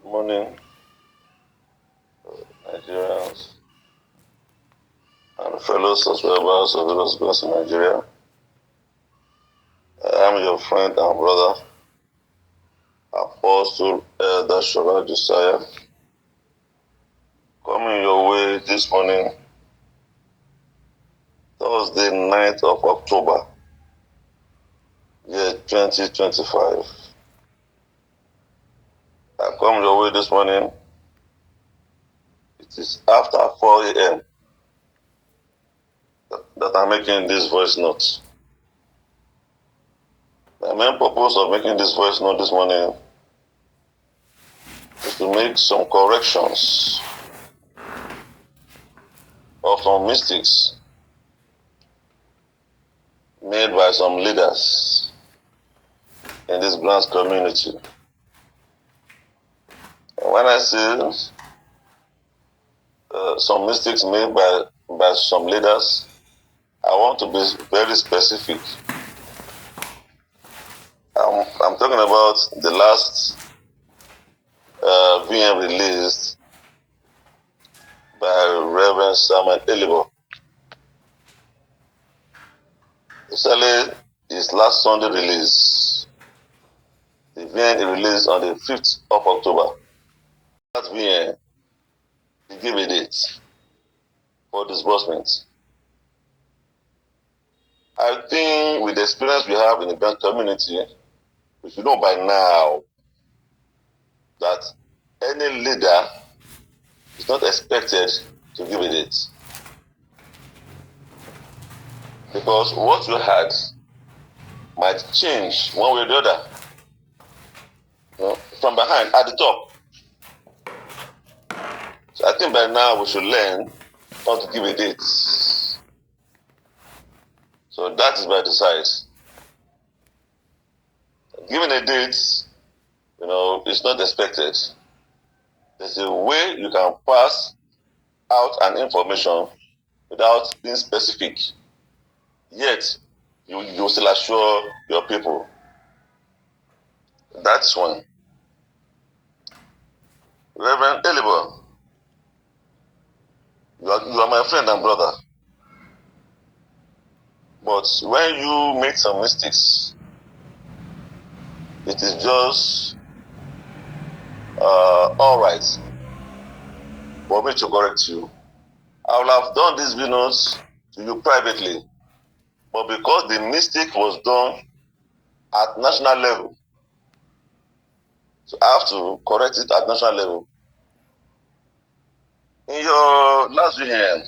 Morning, Nigerians and fellow subscribers of Velos Gods in Nigeria. I am your friend and brother, Apostle Elder Shola Josiah, coming your way this morning, Thursday, 9th of October, year 2025. I come your way this morning. It is after 4 a.m. that I'm making this voice note. The main purpose of making this voice note this morning is to make some corrections of some mistakes made by some leaders in this grand community. And when I say some mistakes made by some leaders, I want to be very specific. I'm talking about the last VM released by Rev Eliboh. Especially his last Sunday release. The VM he released on the 5th of October. That VM, he gave a date for disbursement. I think with the experience we have in the bank community, we should know by now that any leader is not expected to give a date. Because what you had might change one way or the other. From behind, at the top. So I think by now we should learn how to give a date. So that is by the size. Giving a date, is not expected. There's a way you can pass out an information without being specific. Yet, you still assure your people. That's one. Rev Eliboh, you are my friend and brother. But when you make some mistakes, it is just all right for me to correct you. I will have done these videos to you privately, but because the mistake was done at national level, so I have to correct it at national level. In your last video,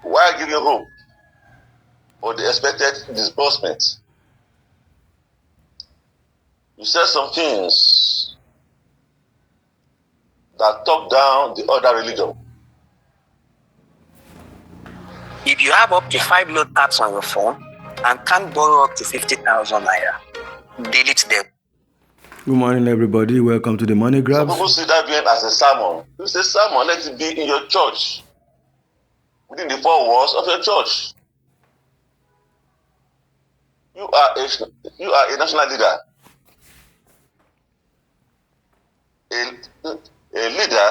while giving hope for the expected disbursement, you said some things that talk down the other religion. If you have up to 5 load apps on your phone and can't borrow up to 50,000 naira, delete them. Good morning, everybody. Welcome to the Money Grabs. Some people see that being as a sermon. You say sermon, let it be in your church, within the 4 walls of your church. You are a national leader. A leader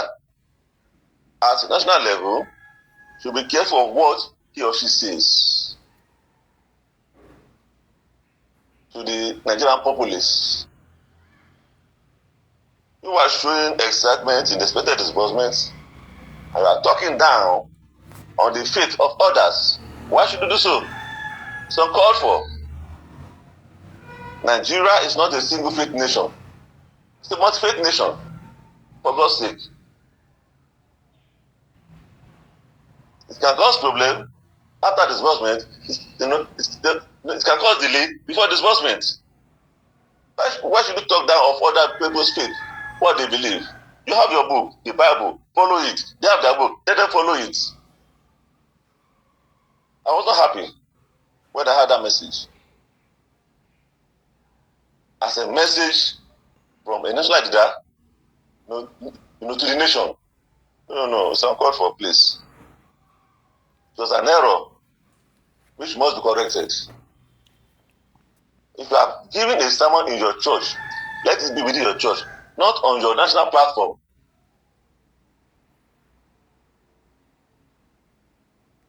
at a national level should be careful of what he or she says to the Nigerian populace. You are showing excitement in the expected disbursements, and you are talking down on the faith of others. Why should you do so? It's uncalled for. Nigeria is not a single faith nation. It's a multi-faith nation, for God's sake. It can cause problem after disbursement. It can cause delay before disbursement. Why should you talk down of other people's faith, what they believe? You have your book, the Bible, follow it. They have their book, let them follow it. I was not happy when I heard that message. As a message from a national leader, to the nation. No, it's uncalled for, please. It was an error which must be corrected. If you are giving a sermon in your church Let it be within your church, not on your national platform.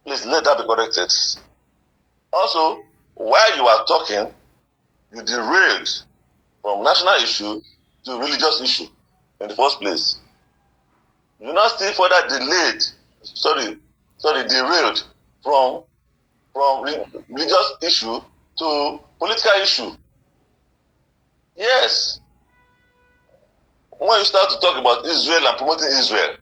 Please let that be corrected. Also, while you are talking, you derailed from national issue to religious issue in the first place. You now still further derailed from religious issue to political issue. Yes. When you start to talk about Israel and promoting Israel,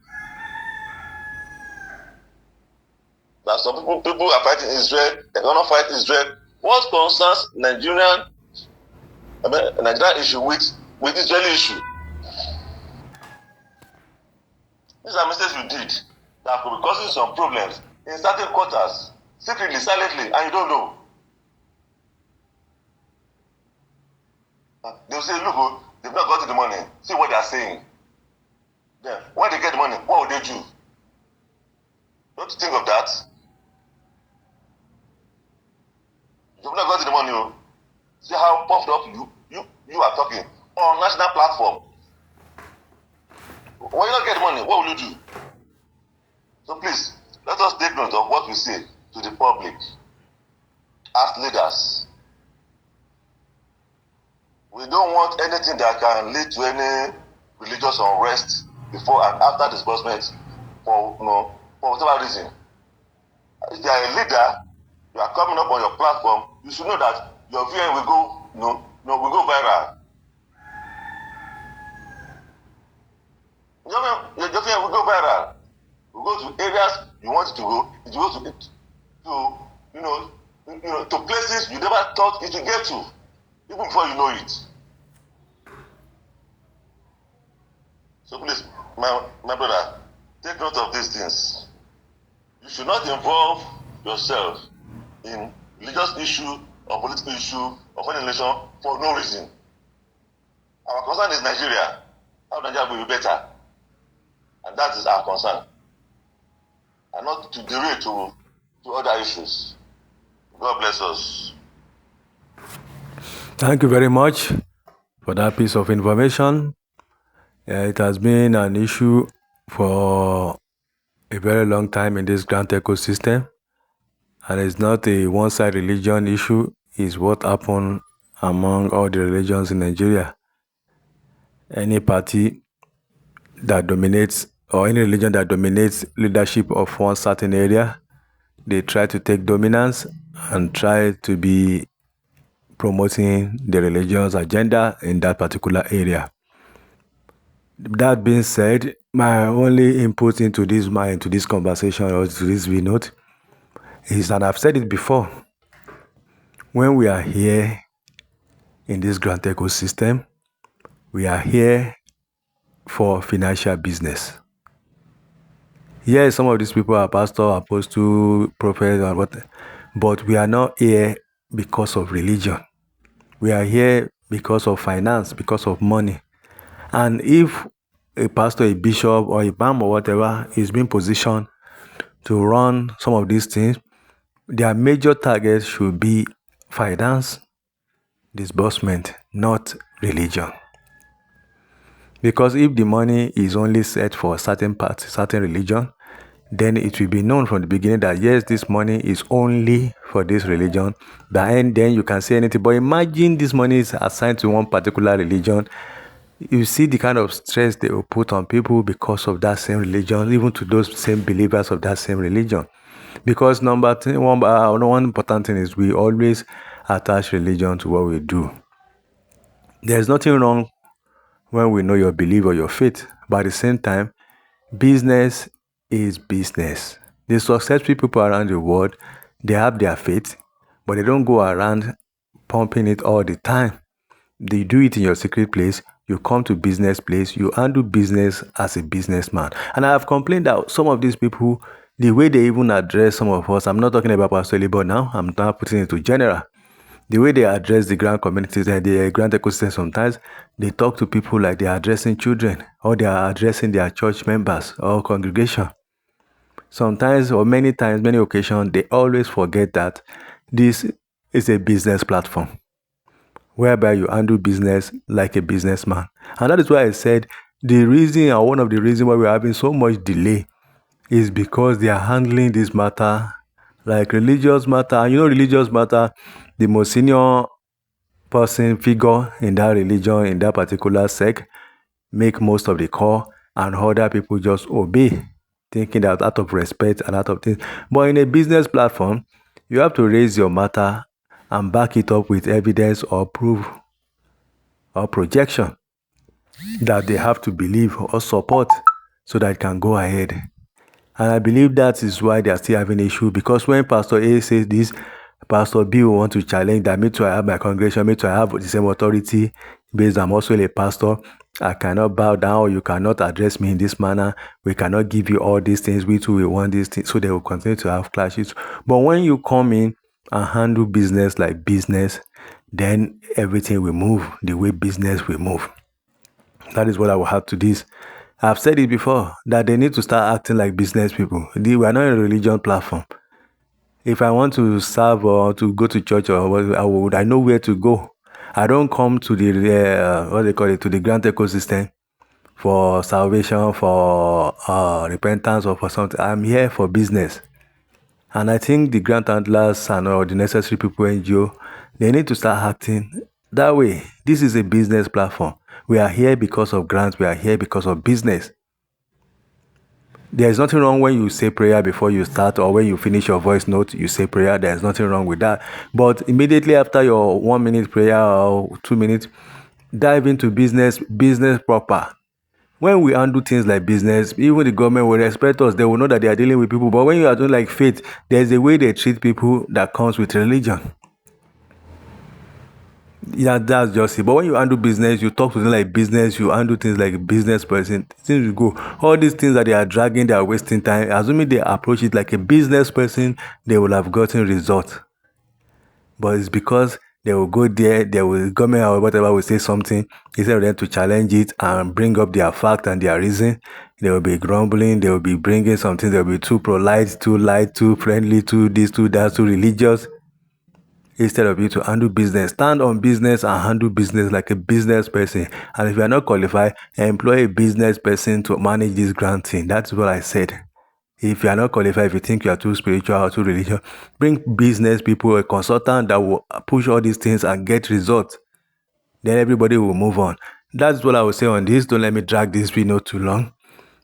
that some people are fighting Israel, they cannot fight Israel. What concerns Nigerian issue with Israeli issue? These are mistakes you did that could be causing some problems in certain quarters, secretly, silently, and you don't know. They'll say, look, they've not gotten the money. See what they're saying. Then, when they get the money, what will they do? Don't you think of that? You've not gotten the money. See how puffed up you are talking on national platform. When you don't get the money, what will you do? So please, let us take note of what we say to the public as leaders. We don't want anything that can lead to any religious unrest before and after disbursement for whatever reason. If you are a leader, you are coming up on your platform, you should know that your VN will go, will go viral. Your VN will go viral. We go to areas you want it to go. It will go to places you never thought it would get to, even before you know it. So please, my brother, take note of these things. You should not involve yourself in religious issue or political issue of any nation for no reason. Our concern is Nigeria. How Nigeria will be better. And that is our concern. And not to derail to other issues. God bless us. Thank you very much for that piece of information. It has been an issue for a very long time in this grant ecosystem, and it's not a one-side religion issue. It's what happened among all the religions in Nigeria. Any party that dominates, or any religion that dominates leadership of one certain area, they try to take dominance and try to be promoting the religion's agenda in that particular area. That being said, my only input into this conversation or to this note is, and I've said it before, when we are here in this grant ecosystem, we are here for financial business. Yes, some of these people are pastor, apostle, prophet, and what, but we are not here because of religion. We are here because of finance, because of money. And if a pastor, a bishop, or a imam or whatever is being positioned to run some of these things, their major target should be finance, disbursement, not religion. Because if the money is only set for a certain part, certain religion, then it will be known from the beginning that yes, this money is only for this religion. And then you can say anything. But imagine this money is assigned to one particular religion. You see the kind of stress they will put on people because of that same religion, even to those same believers of that same religion. Because one important thing is we always attach religion to what we do. There's nothing wrong when we know your belief or your faith, but at the same time, business is business. The successful people around the world, they have their faith, but they don't go around pumping it all the time. They do it in your secret place. You come to business place, you handle business as a businessman. And I have complained that some of these people, the way they even address some of us, I'm not talking about Pastor Eliboh now, I'm not putting it to general. The way they address the grant communities and the grant ecosystem, sometimes they talk to people like they are addressing children, or they are addressing their church members or congregation. Sometimes, or many times, many occasions, they always forget that this is a business platform. whereby you handle business like a businessman. And that is why I said the reason, or one of the reasons why we're having so much delay, is because they are handling this matter like religious matter. And religious matter, the most senior person figure in that religion, in that particular sect, make most of the call, and other people just obey, thinking that out of respect and out of things. But in a business platform, you have to raise your matter and back it up with evidence or proof or projection that they have to believe or support so that it can go ahead. And I believe that is why they are still having issue, because when Pastor A says this, Pastor B will want to challenge that. Me too, I have my congregation, me too, I have the same authority based I'm also a pastor. I cannot bow down, you cannot address me in this manner. We cannot give you all these things. We too will want these things. So they will continue to have clashes. But when you come in and handle business like business, then everything will move the way business will move. That is what I will add to this. I've said it before that they need to start acting like business people. We are not a religion platform. If I want to serve or to go to church or what, I know where to go. I don't come to the to the grant ecosystem for salvation, for repentance, or for something. I'm here for business. And I think the grant handlers and all the necessary people NGO, they need to start acting that way. This is a business platform. We are here because of grants. We are here because of business. There's nothing wrong when you say prayer before you start, or when you finish your voice note, you say prayer. There's nothing wrong with that. But immediately after your 1 minute prayer or 2 minutes, dive into business proper. When we undo things like business, even the government will respect us. They will know that they are dealing with people. But when you are doing like faith, there's a way they treat people that comes with religion. Yeah, that's just it. But when you handle business, you talk to them like business, you handle things like a business person, things will go. All these things that they are dragging, they are wasting time. Assuming they approach it like a business person, they will have gotten results. But it's because they will go there, they will, government or whatever will say something, instead of them to challenge it and bring up their fact and their reason, they will be grumbling, they will be bringing something, they will be too polite, too light, too friendly, too this, too that, too religious. Instead of you to handle business, stand on business and handle business like a business person. And if you are not qualified, employ a business person to manage this grant thing. That's what I said. If you are not qualified, if you think you are too spiritual or too religious, bring business people, a consultant that will push all these things and get results. Then everybody will move on. That's what I will say on this. Don't let me drag this video too long,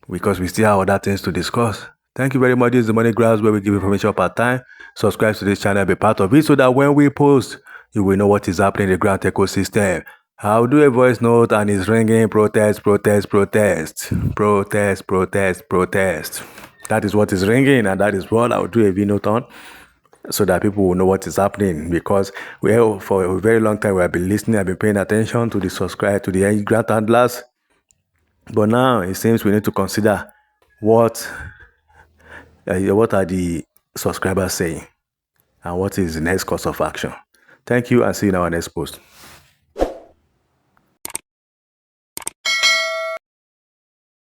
because we still have other things to discuss. Thank you very much. This is the Money Grabs, where we give information per time. Subscribe to this channel, be part of it, so that when we post, you will know what is happening in the grant ecosystem. I'll do a voice note and it's ringing: protest, protest, protest, protest, protest, protest. That is what is ringing, and that is what I'll do a video note on, so that people will know what is happening. Because for a very long time we have been listening, I've been paying attention to the grant handlers. But now it seems we need to consider what are the subscribers saying, and what is the next course of action. Thank you, and see you in our next post.